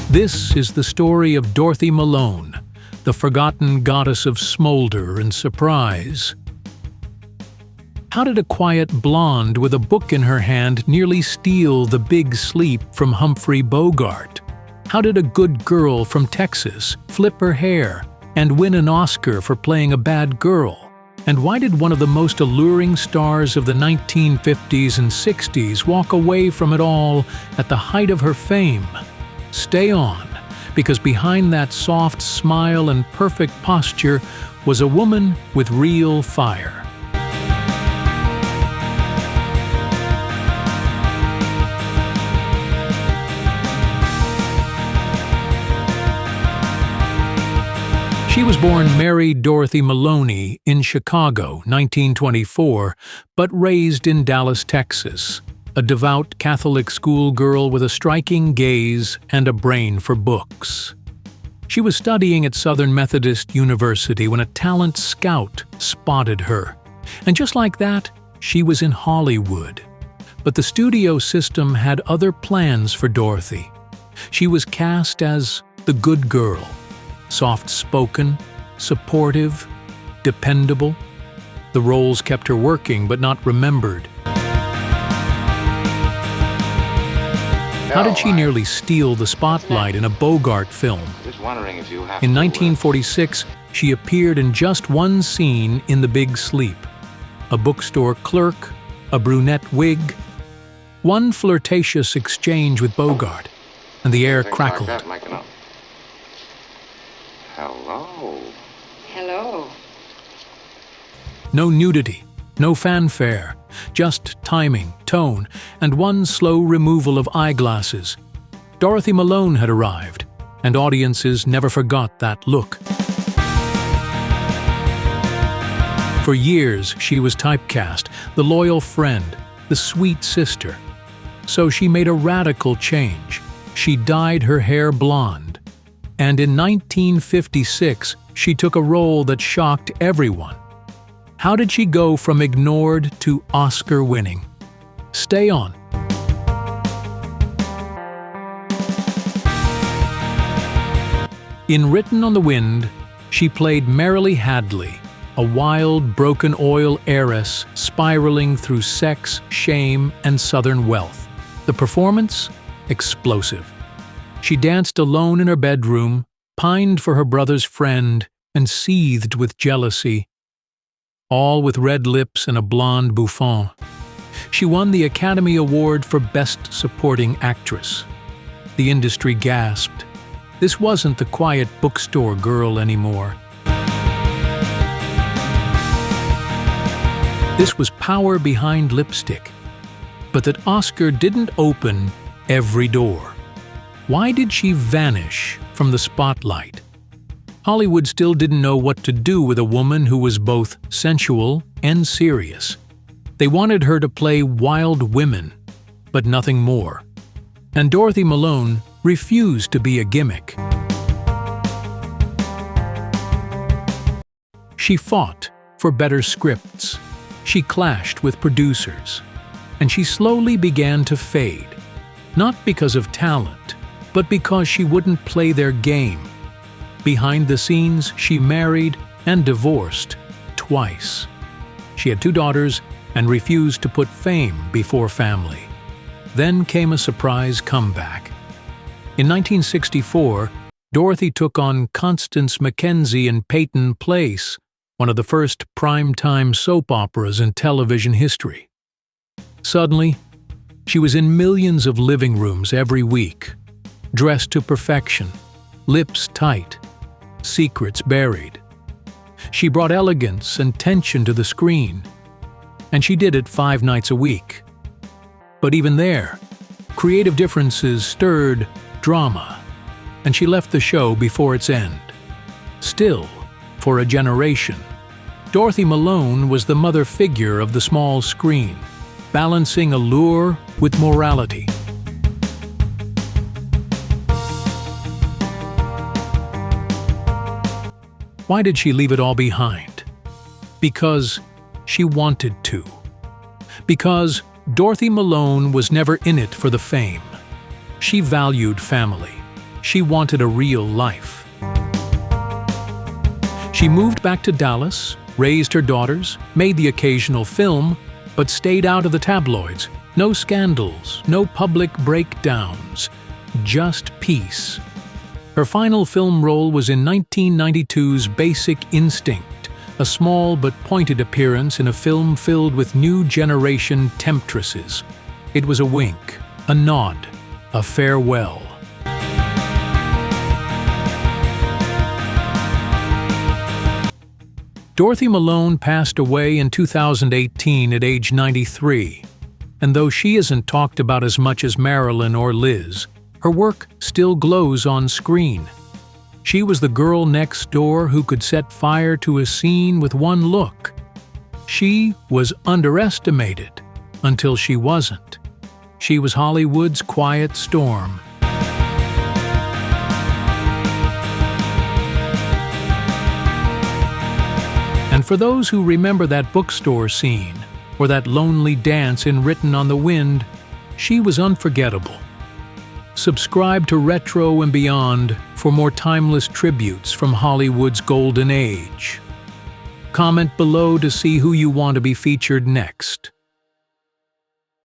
This is the story of Dorothy Malone, the forgotten goddess of smolder and surprise. How did a quiet blonde with a book in her hand nearly steal the big sleep from Humphrey Bogart? How did a good girl from Texas flip her hair and win an Oscar for playing a bad girl? And why did one of the most alluring stars of the 1950s and 60s walk away from it all at the height of her fame? Stay on, because behind that soft smile and perfect posture was a woman with real fire. She was born Mary Dorothy Malone in Chicago, 1924, but raised in Dallas, Texas, a devout Catholic schoolgirl with a striking gaze and a brain for books. She was studying at Southern Methodist University when a talent scout spotted her. And just like that, she was in Hollywood. But the studio system had other plans for Dorothy. She was cast as the good girl, soft-spoken, supportive, dependable. The roles kept her working but not remembered. How did she nearly steal the spotlight in a Bogart film? In 1946, she appeared in just one scene in The Big Sleep. A bookstore clerk, a brunette wig, one flirtatious exchange with Bogart, and the air crackled. Hello. Hello. No nudity, no fanfare, just timing, tone, and one slow removal of eyeglasses. Dorothy Malone had arrived, and audiences never forgot that look. For years, she was typecast, the loyal friend, the sweet sister. So she made a radical change. She dyed her hair blonde. And in 1956, she took a role that shocked everyone. How did she go from ignored to Oscar-winning? Stay on. In Written on the Wind, she played Marilee Hadley, a wild, broken oil heiress spiraling through sex, shame, and Southern wealth. The performance? Explosive. She danced alone in her bedroom, pined for her brother's friend, and seethed with jealousy. All with red lips and a blonde bouffant. She won the Academy Award for Best Supporting Actress. The industry gasped. This wasn't the quiet bookstore girl anymore. This was power behind lipstick. But that Oscar didn't open every door. Why did she vanish from the spotlight? Hollywood still didn't know what to do with a woman who was both sensual and serious. They wanted her to play wild women, but nothing more. And Dorothy Malone refused to be a gimmick. She fought for better scripts. She clashed with producers. And she slowly began to fade. Not because of talent, but because she wouldn't play their game. Behind the scenes, she married and divorced twice. She had 2 daughters and refused to put fame before family. Then came a surprise comeback. In 1964, Dorothy took on Constance Mackenzie in Peyton Place, one of the first prime-time soap operas in television history. Suddenly, she was in millions of living rooms every week, dressed to perfection, lips tight, secrets buried. She brought elegance and tension to the screen, and she did it 5 nights a week. But even there, creative differences stirred drama, and she left the show before its end. Still, for a generation, Dorothy Malone was the mother figure of the small screen, balancing allure with morality. Why did she leave it all behind? Because she wanted to. Because Dorothy Malone was never in it for the fame. She valued family. She wanted a real life. She moved back to Dallas, raised her daughters, made the occasional film, but stayed out of the tabloids. No scandals, no public breakdowns, just peace. Her final film role was in 1992's Basic Instinct, a small but pointed appearance in a film filled with new generation temptresses. It was a wink, a nod, a farewell. Dorothy Malone passed away in 2018 at age 93, and though she isn't talked about as much as Marilyn or Liz, her work still glows on screen. She was the girl next door who could set fire to a scene with one look. She was underestimated until she wasn't. She was Hollywood's quiet storm. And for those who remember that bookstore scene, or that lonely dance in Written on the Wind, she was unforgettable. Subscribe to Retro and Beyond for more timeless tributes from Hollywood's golden age. Comment below to see who you want to be featured next.